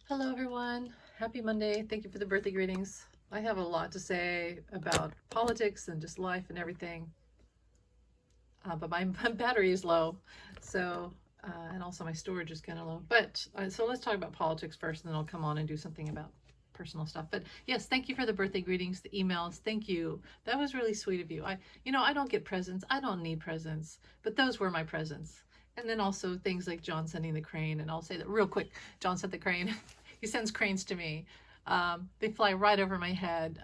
Hello, everyone. Happy Monday. Thank you for the birthday greetings. I have a lot to say about politics and just life and everything, but my battery is low, so and also my storage is kind of low. But so let's talk about politics first, and then I'll come on and do something about personal stuff. But yes, thank you for the birthday greetings, the emails. Thank you. That was really sweet of you. I don't get presents. I don't need presents, but those were my presents. And then also things like John sending the crane, and I'll say that real quick. John sent the crane. He sends cranes to me. They fly right over my head.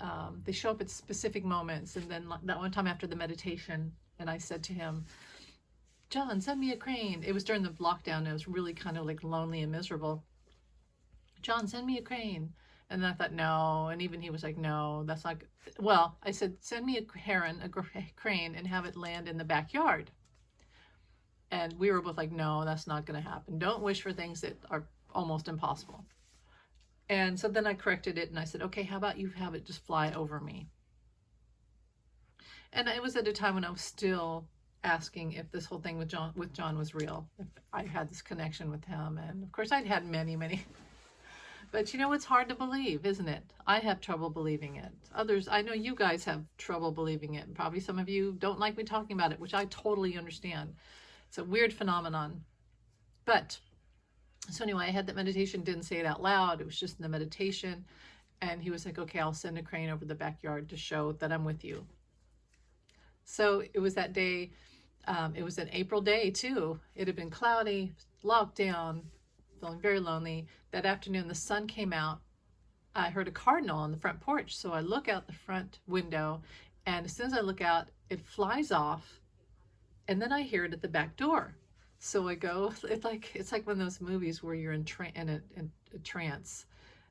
They show up at specific moments. And then that one time after the meditation, and I said to him, John, send me a crane. It was during the lockdown. And it was really kind of like lonely and miserable. John, send me a crane. And then I thought, no. And even he was like, no, that's not good. Well, I said, send me a crane, and have it land in the backyard. And we were both like, no, that's not going to happen. Don't wish for things that are almost impossible. And so then I corrected it and I said, okay, how about you have it just fly over me? And it was at a time when I was still asking if this whole thing with John was real, if I had this connection with him. And of course I'd had many, but it's hard to believe, isn't it? I have trouble believing it. Others, I know you guys have trouble believing it. Probably some of you don't like me talking about it, which I totally understand. It's a weird phenomenon. But so anyway, I had that meditation, didn't say it out loud. It was just in the meditation. And he was like, okay, I'll send a crane over the backyard to show that I'm with you. So it was that day. It was an April day too. It had been cloudy, locked down, feeling very lonely. That afternoon, the sun came out. I heard a cardinal on the front porch. So I look out the front window, and as soon as I look out, it flies off. And then I hear it at the back door. So I go, it's like one of those movies where you're in a trance,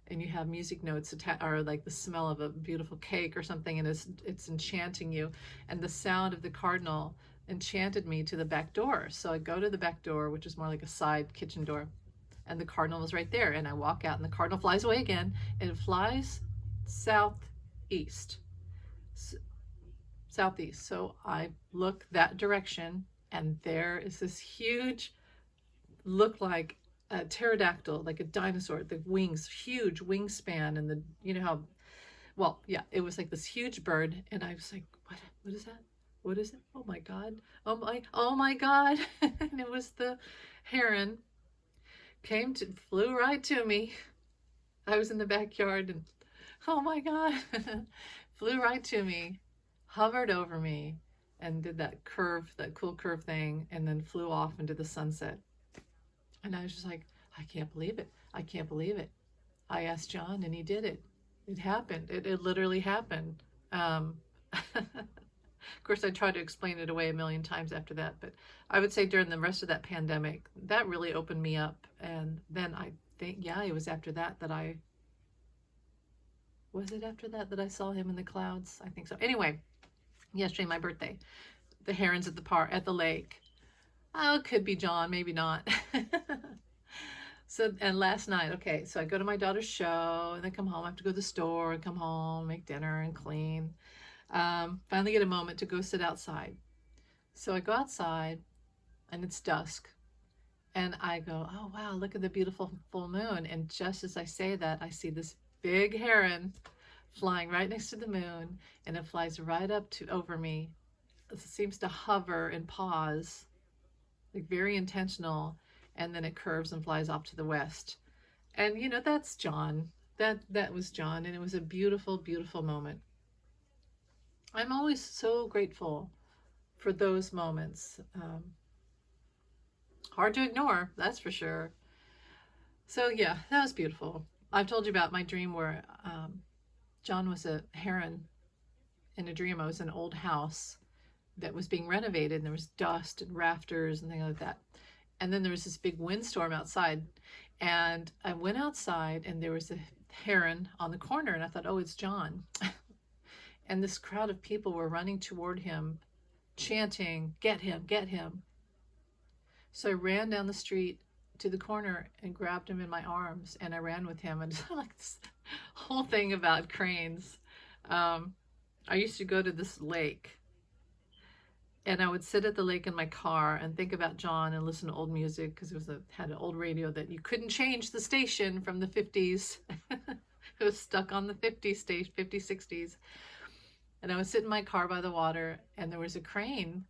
and you have music notes or like the smell of a beautiful cake or something, and it's enchanting you. And the sound of the cardinal enchanted me to the back door. So I go to the back door, which is more like a side kitchen door, and the cardinal was right there. And I walk out, and the cardinal flies away again, and it flies southeast. Southeast. So I look that direction, and there is this huge, looked like a pterodactyl, like a dinosaur, the wings, huge wingspan, and well, yeah, it was like this huge bird, and I was like, what is that? What is it? Oh my God. Oh my God. And it was the heron. Flew right to me. I was in the backyard, and oh my God. Flew right to me, hovered over me, and did that cool curve thing, and then flew off into the sunset. And I was just like, I can't believe it. I can't believe it. I asked John, and he did it. It happened. It literally happened. Of course, I tried to explain it away a million times after that, but I would say during the rest of that pandemic, that really opened me up. And then I think, yeah, it was after that was it after that I saw him in the clouds? I think so. Anyway, yesterday, my birthday, the herons at the lake. Oh, it could be John, maybe not. So, and last night, okay, so I go to my daughter's show, and then come home. I have to go to the store and come home, make dinner and clean. Finally get a moment to go sit outside. So I go outside, and it's dusk. And I go, oh, wow, look at the beautiful full moon. And just as I say that, I see this big heron flying right next to the moon, and it flies right up over me. It seems to hover and pause, like very intentional, and then it curves and flies off to the west. And that's John. That was John, and it was a beautiful moment. I'm always so grateful for those moments. Hard to ignore, that's for sure. So yeah, that was beautiful. I've told you about my dream where John was a heron in a dream. I was in an old house that was being renovated, and there was dust and rafters and things like that. And then there was this big windstorm outside, and I went outside, and there was a heron on the corner, and I thought, oh, it's John. And this crowd of people were running toward him, chanting, get him, get him. So I ran down the street to the corner and grabbed him in my arms, and I ran with him, and like this whole thing about cranes. I used to go to this lake, And I would sit at the lake in my car and think about John and listen to old music, because had an old radio that you couldn't change the station from the 50s. It was stuck on the 50s station, 50s, 60s. And I would sit in my car by the water, and there was a crane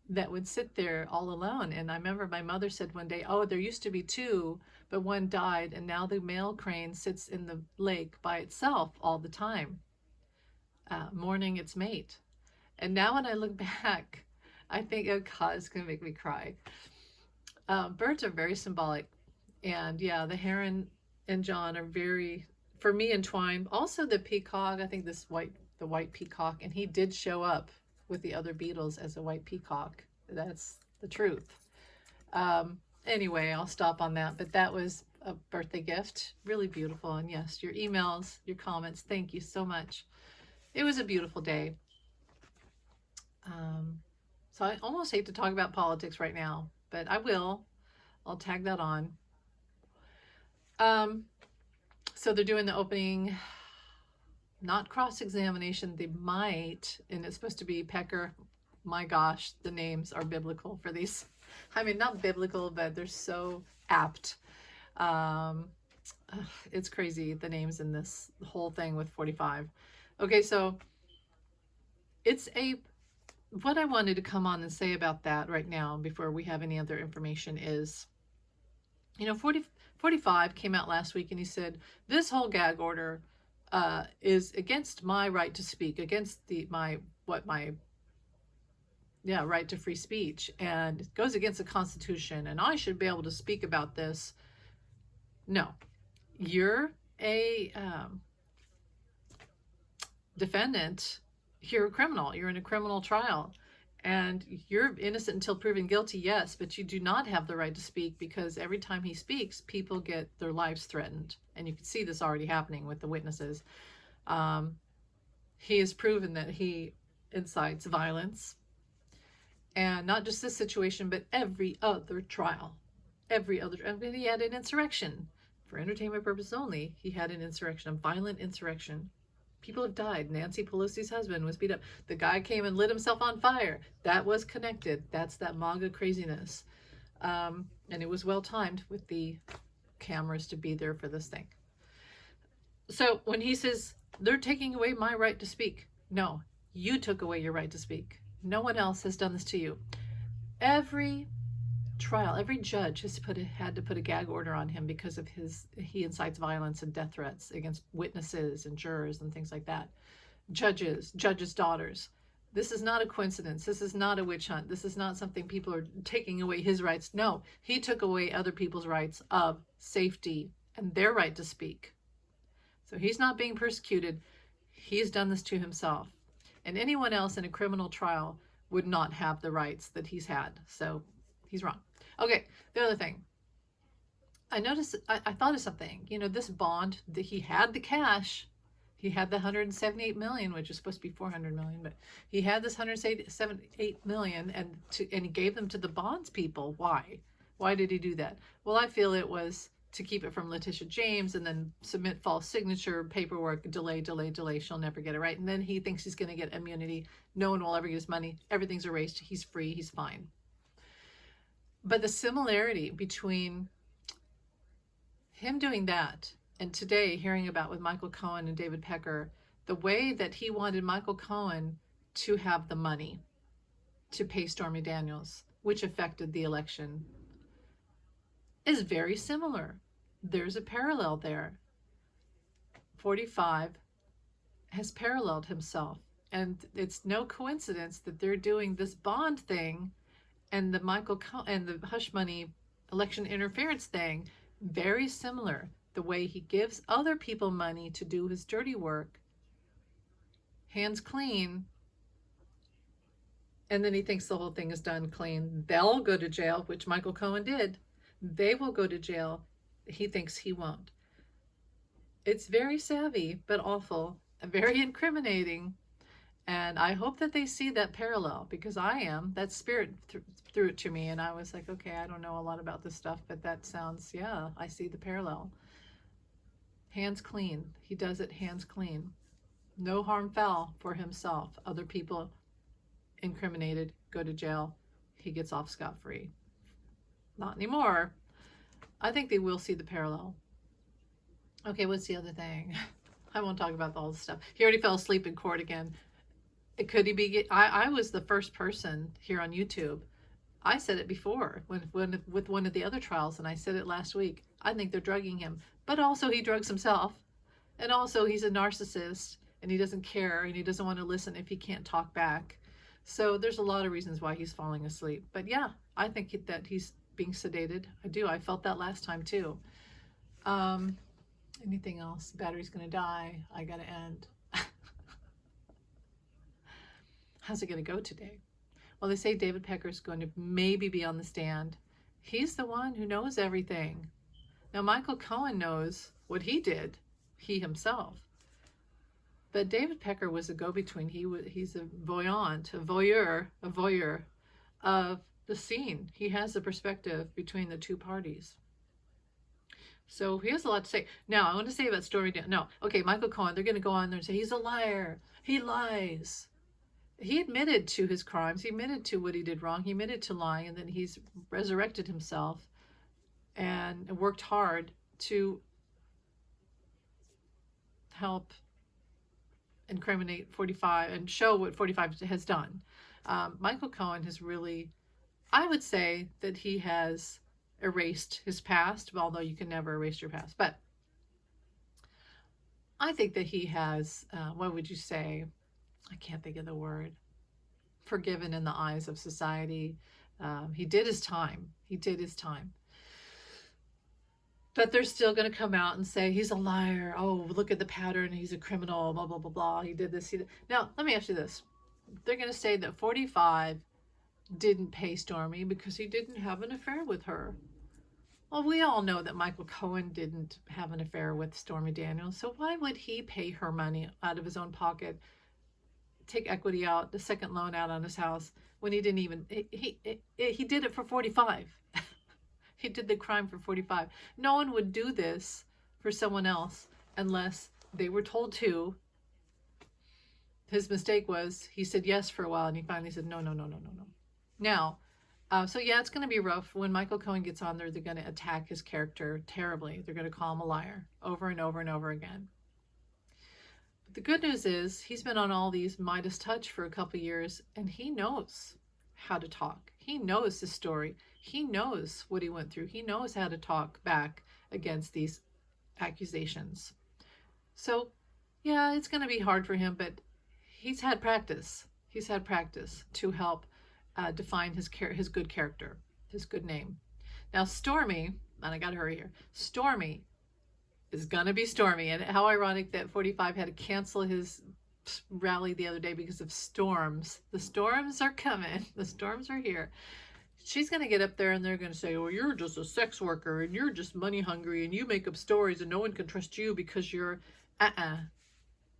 that would sit there all alone. And I remember my mother said one day, oh, there used to be two, but one died, and now the male crane sits in the lake by itself all the time, mourning its mate. And now when I look back, I think, oh God, it's going to make me cry. Birds are very symbolic. And yeah, the heron and John are very, for me, entwined. Also the peacock, I think the white peacock, and he did show up with the other beetles as a white peacock. That's the truth. Anyway, I'll stop on that, but that was a birthday gift. Really beautiful. And yes, your emails, your comments, thank you so much. It was a beautiful day. So I almost hate to talk about politics right now, but I will. I'll tag that on. So they're doing the opening, not cross-examination. They might, and it's supposed to be Pecker. My gosh, the names are biblical for these. I mean, not biblical, but they're so apt. It's crazy, the names in this whole thing with 45. Okay, so what I wanted to come on and say about that right now, before we have any other information, is, 45 came out last week, and he said, this whole gag order is against my right to speak, against my right to free speech, and it goes against the Constitution, and I should be able to speak about this. No, you're a defendant. You're a criminal. You're in a criminal trial, and you're innocent until proven guilty, yes, but you do not have the right to speak, because every time he speaks, people get their lives threatened. And you can see this already happening with the witnesses. He has proven that he incites violence. And not just this situation, but every other trial. He had an insurrection. For entertainment purposes only, he had an insurrection, a violent insurrection. People have died. Nancy Pelosi's husband was beat up. The guy came and lit himself on fire. That was connected. That's that MAGA craziness. And it was well timed with the cameras to be there for this thing. So when he says, they're taking away my right to speak. No, you took away your right to speak. No one else has done this to you. Every trial, every judge has had to put a gag order on him because of he incites violence and death threats against witnesses and jurors and things like that. Judges' daughters. This is not a coincidence. This is not a witch hunt. This is not something people are taking away his rights. No, he took away other people's rights of safety and their right to speak. So he's not being persecuted. He's done this to himself. And anyone else in a criminal trial would not have the rights that he's had. So he's wrong. Okay, the other thing. I noticed, I thought of something. This bond, that he had the cash. He had the 178 million, which is supposed to be 400 million, but he had this 178 million, and he gave them to the bonds people. Why? Why did he do that? Well, I feel it was to keep it from Letitia James, and then submit false signature paperwork, delay. She'll never get it right. And then he thinks he's going to get immunity. No one will ever get his money. Everything's erased. He's free. He's fine. But the similarity between him doing that and today hearing about with Michael Cohen and David Pecker, the way that he wanted Michael Cohen to have the money to pay Stormy Daniels, which affected the election, is very similar. There's a parallel there. 45 has paralleled himself. And it's no coincidence that they're doing this bond thing and the Michael Cohen and the hush money election interference thing. Very similar. The way he gives other people money to do his dirty work, hands clean, and then he thinks the whole thing is done clean. They'll go to jail, which Michael Cohen did. They will go to jail. He thinks he won't. It's very savvy, but awful, and very incriminating. And I hope that they see that parallel, because that spirit threw it to me, and I was like, okay, I don't know a lot about this stuff, but that sounds, yeah, I see the parallel. Hands clean. He does it hands clean. No harm foul for himself. Other people, incriminated, go to jail, he gets off scot-free. Not anymore. I think they will see the parallel. Okay, what's the other thing? I won't talk about all this stuff. He already fell asleep in court again. Could he be? I was the first person here on YouTube. I said it before when with one of the other trials, and I said it last week. I think they're drugging him, but also he drugs himself, and also he's a narcissist, and he doesn't care, and he doesn't want to listen if he can't talk back. So there's a lot of reasons why he's falling asleep. But yeah, I think that he's being sedated. I do. I felt that last time too. Anything else? Battery's gonna die. I gotta end. How's it gonna go today? Well, they say David Pecker is going to maybe be on the stand. He's the one who knows everything. Now, Michael Cohen knows what he did, he himself. But David Pecker was a go-between. He's a voyeur of the scene. He has the perspective between the two parties. So he has a lot to say. Now, I want to say about Stormy Daniels. No, okay, Michael Cohen, they're going to go on there and say, he's a liar. He lies. He admitted to his crimes. He admitted to what he did wrong. He admitted to lying, and then he's resurrected himself and worked hard to help incriminate 45 and show what 45 has done. Michael Cohen has really, I would say that he has erased his past, although you can never erase your past. But I think that he has, what would you say? I can't think of the word. Forgiven in the eyes of society. He did his time. He did his time. But they're still going to come out and say, he's a liar. Oh, look at the pattern. He's a criminal, blah, blah, blah, blah. He did this. Now, let me ask you this. They're going to say that 45 didn't pay Stormy because he didn't have an affair with her. Well, we all know that Michael Cohen didn't have an affair with Stormy Daniels. So why would he pay her money out of his own pocket, take equity out, the second loan out on his house, when he didn't even, he did it for 45. He did the crime for 45. No one would do this for someone else unless they were told to. His mistake was he said yes for a while, and he finally said no. Now, so yeah, it's going to be rough. When Michael Cohen gets on there, they're going to attack his character terribly. They're going to call him a liar over and over and over again. But the good news is he's been on all these Midas Touch for a couple years, and he knows how to talk. He knows his story. He knows what he went through. He knows how to talk back against these accusations. So, yeah, it's going to be hard for him, but he's had practice. He's had practice to help define his good character, his good name. Now, Stormy, and I got to hurry here, Stormy is going to be Stormy. And how ironic that 45 had to cancel his rally the other day because of storms. The storms are coming. The storms are here. She's going to get up there and they're going to say, oh, you're just a sex worker and you're just money hungry and you make up stories and no one can trust you because you're,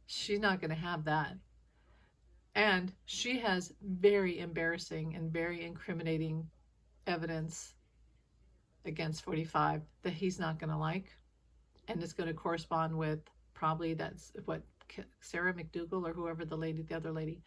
She's not going to have that. And she has very embarrassing and very incriminating evidence against 45 that he's not going to like. And it's going to correspond with probably that's what Sarah McDougal or whoever the other lady